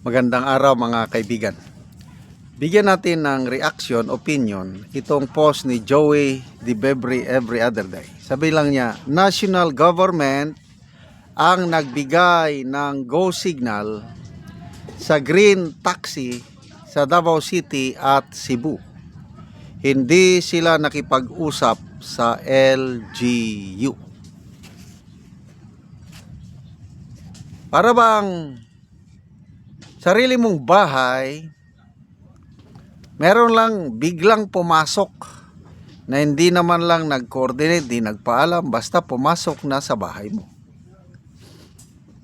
Magandang araw mga kaibigan. Bigyan natin ng reaction, opinion, itong post ni Joey Di Bebri every other day. Sabi lang niya, national government ang nagbigay ng go signal sa green taxi sa Davao City at Cebu. Hindi sila nakipag-usap sa LGU. Para bang sarili mong bahay, meron lang biglang pumasok na hindi naman lang nag-coordinate, di nagpaalam, basta pumasok na sa bahay mo.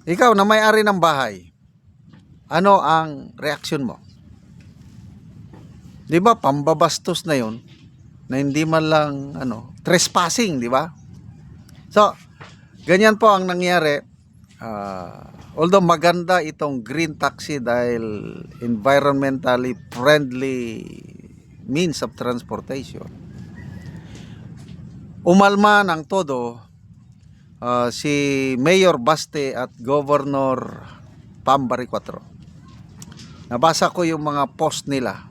Ikaw na may-ari ng bahay, ano ang reaksyon mo? Di ba pambabastos na yun, na hindi man lang trespassing, di ba? So, ganyan po ang nangyari. Although maganda itong green taxi dahil environmentally friendly means of transportation, umalma ng todo si Mayor Baste at Governor Pam Baricuatro. Nabasa ko yung mga post nila,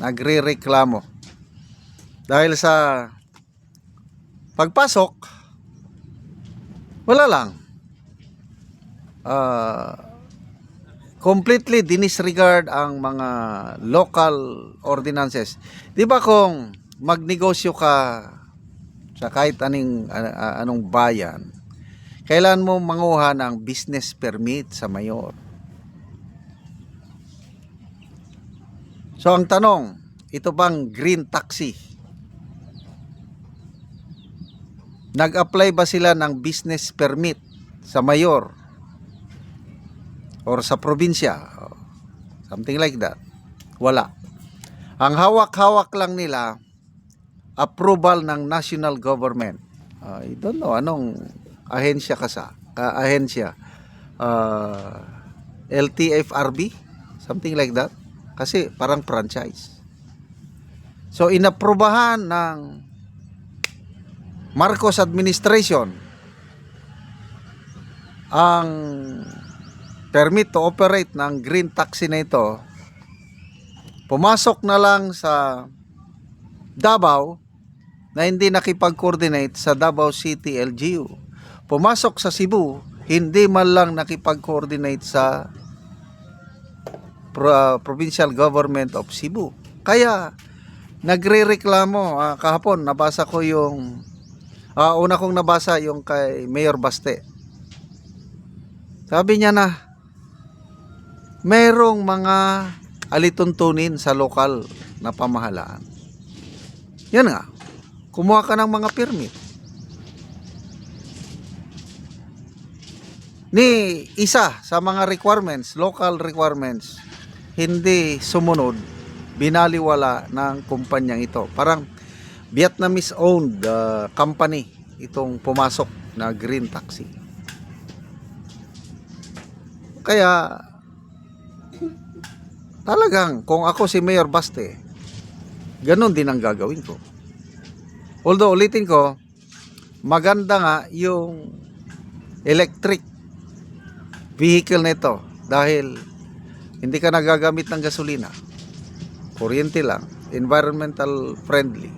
nagre-reklamo dahil sa pagpasok wala lang, completely dinisregard ang mga local ordinances. Di ba kung magnegosyo ka sa kahit anong bayan, kailan mo manguha ng business permit sa mayor? So ang tanong, ito bang green taxi, nag-apply ba sila ng business permit sa mayor or sa probinsya? Something like that. Wala. Ang hawak-hawak lang nila, approval ng national government. I don't know anong ahensya ahensya. LTFRB? Something like that. Kasi parang franchise. So inaprubahan ng Marcos administration ang permit to operate ng green taxi na ito. Pumasok na lang sa Davao na hindi nakipag-coordinate sa Davao City LGU. Pumasok sa Cebu, hindi man lang nakipag-coordinate sa Provincial Government of Cebu. Kaya nagrereklamo. Kahapon nabasa ko yung una kong nabasa yung kay Mayor Baste. Sabi niya na merong mga alituntunin sa lokal na pamahalaan. Yan nga, kumuha ka ng mga permit. Ni isa sa mga requirements, local requirements, hindi sumunod, binaliwala ng kumpanyang ito. Parang Vietnamese-owned company itong pumasok na green taxi. Kaya talagang kung ako si Mayor Baste, ganun din ang gagawin ko. Although ulitin ko, maganda nga yung electric vehicle nito dahil hindi ka nagagamit ng gasolina, kuryente lang, environmental friendly.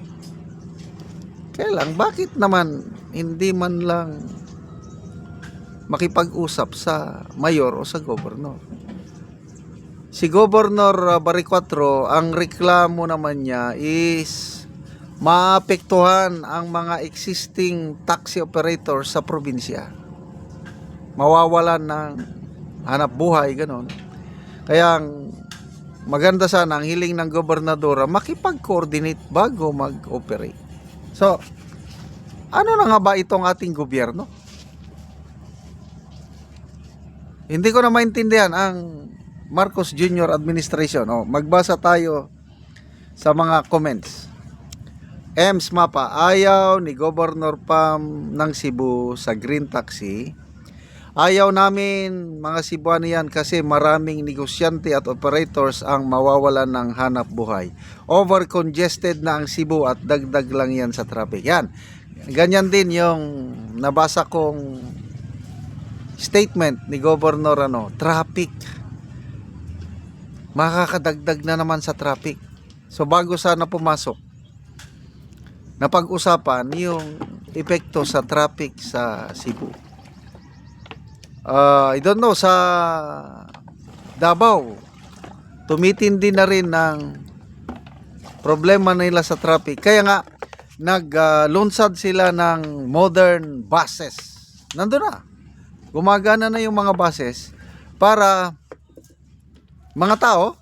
Kaya lang, bakit naman hindi man lang makipag-usap sa mayor o sa gobernador? Si Governor Baricuatro, ang reklamo naman niya is maapektuhan ang mga existing taxi operators sa probinsya. Mawawalan ng hanap buhay, ganon. Kaya maganda sana, ang hiling ng gobernadora, makipag-coordinate bago mag-operate. So, ano na nga ba itong ating gobyerno? Hindi ko na maintindihan ang Marcos Jr. administration. Magbasa tayo sa mga comments. Ems Mapa, ayaw ni Governor Pam ng Cebu sa green taxi. Ayaw namin mga Cebuano yan kasi maraming negosyante at operators ang mawawalan ng hanap buhay. Over-congested na ang Cebu at dagdag lang yan sa traffic. Yan. Ganyan din yung nabasa kong statement ni Governor traffic. makakadagdag na naman sa traffic. So bago sana pumasok, napag-usapan yung epekto sa traffic sa Cebu. I don't know, sa Davao, tumitindi na rin ng problema nila sa traffic. Kaya nga, naglunsad sila ng modern buses. Nandun na. Gumagana na yung mga buses para mga tao,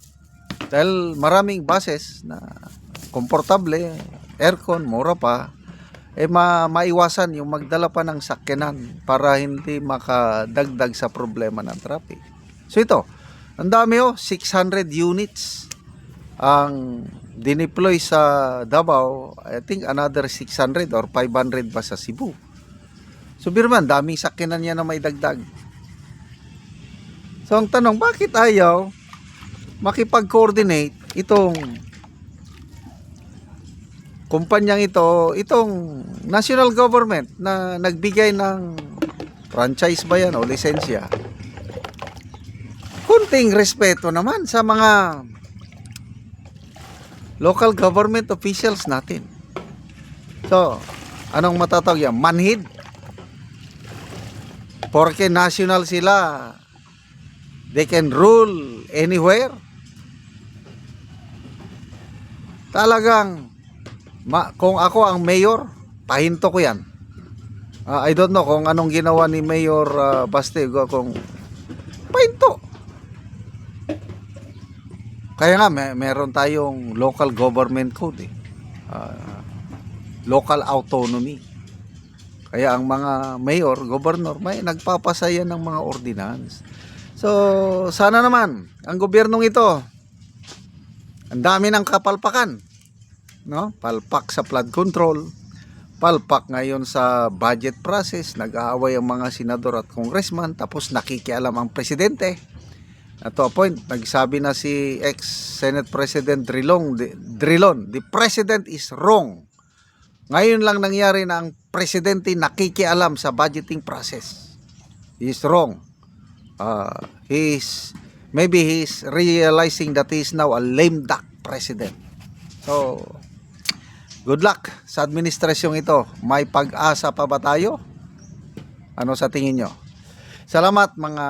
dahil maraming buses na komportable, aircon, mura pa, maiwasan yung magdala pa ng sakyanan para hindi makadagdag sa problema ng traffic. So ito, ang dami 600 units ang dineploy sa Davao. I think another 600 or 500 pa sa Cebu. So birman, daming sakyanan niya na may dagdag. So ang tanong, bakit ayaw makipag-coordinate itong kumpanyang itong national government na nagbigay ng franchise ba yan o lisensya? Kunting respeto naman sa mga local government officials natin. So, anong matatawag yan? Manhid? Porque national sila, they can rule anywhere? Talagang kung ako ang mayor, pahinto ko yan. I don't know kung anong ginawa ni Mayor Bastigo, kung pahinto. Kaya nga meron tayong local government code local autonomy. Kaya ang mga mayor, gobernador, may nagpapasaya ng mga ordinance. So sana naman ang gobyernong ito, ang dami ng kapalpakan, no? Palpak sa flood control, palpak ngayon sa budget process, nag-aaway ang mga senador at congressman, tapos nakikialam ang presidente. At to a point, nagsabi na si ex-Senate President Drilon, the president is wrong. Ngayon lang nangyari na ang presidente nakikialam sa budgeting process. He is wrong. Maybe he's realizing that he is now a lame duck president. So, good luck sa administrasyong ito. May pag-asa pa ba tayo? Ano sa tingin nyo? Salamat mga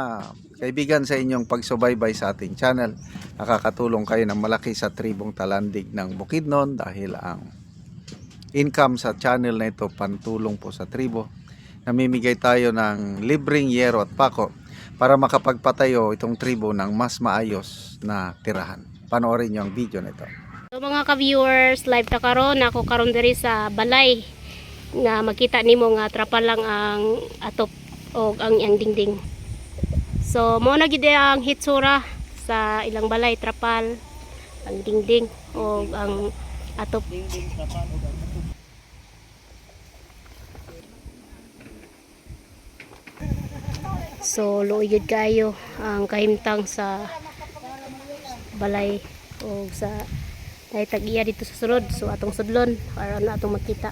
kaibigan sa inyong pagsubaybay sa ating channel. Nakakatulong kayo ng malaki sa tribong Talandig ng Bukidnon dahil ang income sa channel na ito pantulong po sa tribo. Namimigay tayo ng libreng yero at pako para makapagpatayo itong tribo ng mas maayos na tirahan. Panoorin nyo ang video na ito. So mga ka-viewers, live ta karon, ako karon diri sa balay nga makita nimo nga trapa lang ang atop o ang iyang dingding. So mo na gid ang hitsura sa ilang balay, trapal, ang dingding o ang atop. So luoy kayo ang kahimtang sa balay o sa ay tag-iya dito sa sulod. So atong sudlon para ano atong makita.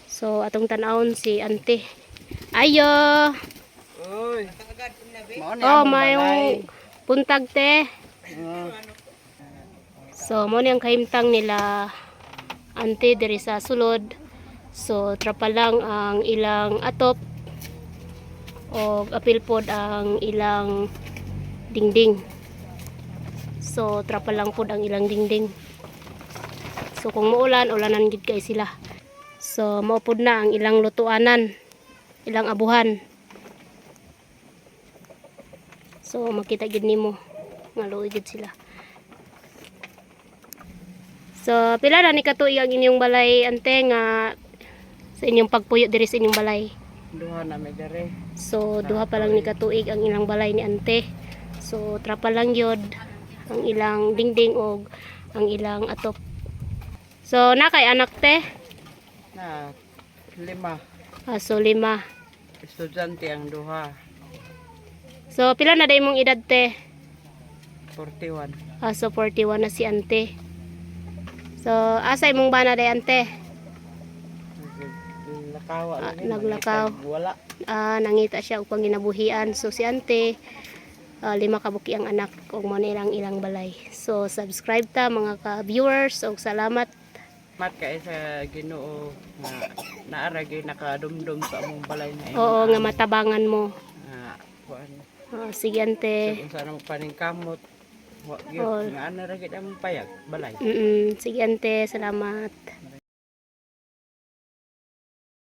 So atong tan-awon si ante. Ayo. Oy. Oh, mayong puntag te. So mo ni ang kahimtang nila ante diri sa sulod. So trapa lang ang ilang atop o apil pod ang ilang dingding. So trapa lang pod ang ilang dingding. So kung muulan, ulanan gid kay sila. So mao pod na ang ilang lutuanan, ilang abuhan. So makita gid nimo nga luoy gid sila. So pila na ni katuig ang inyong balay ante nga sa inyong pagpuyo diri sa inyong balay? Duha na may dere. So duha pa lang ni katuig ang ilang balay ni ante. So trapa lang yod ang ilang dingding og ang ilang atop. So nakay anak te? Na 5. So 5. Estudyante ang duha. So pila na day mong edad te? 41. So 41 na si ante. So asa imong bana day ante? Nakawa Naglakaw. Wala. Nangita siya upang ginabuhian. So si ante lima ka buki ang anak ug mo na ilang balay. So subscribe ta mga ka-viewers ug salamat. Mat kay sa Ginoo nga naaragi nakadumdum sa among balay na Oo nga matabangan mo. kuan. Sige ante. Kung saan mo paningkamot. Wa Oo. gyud nga ana ra gid among payag balay. Sige ante, salamat.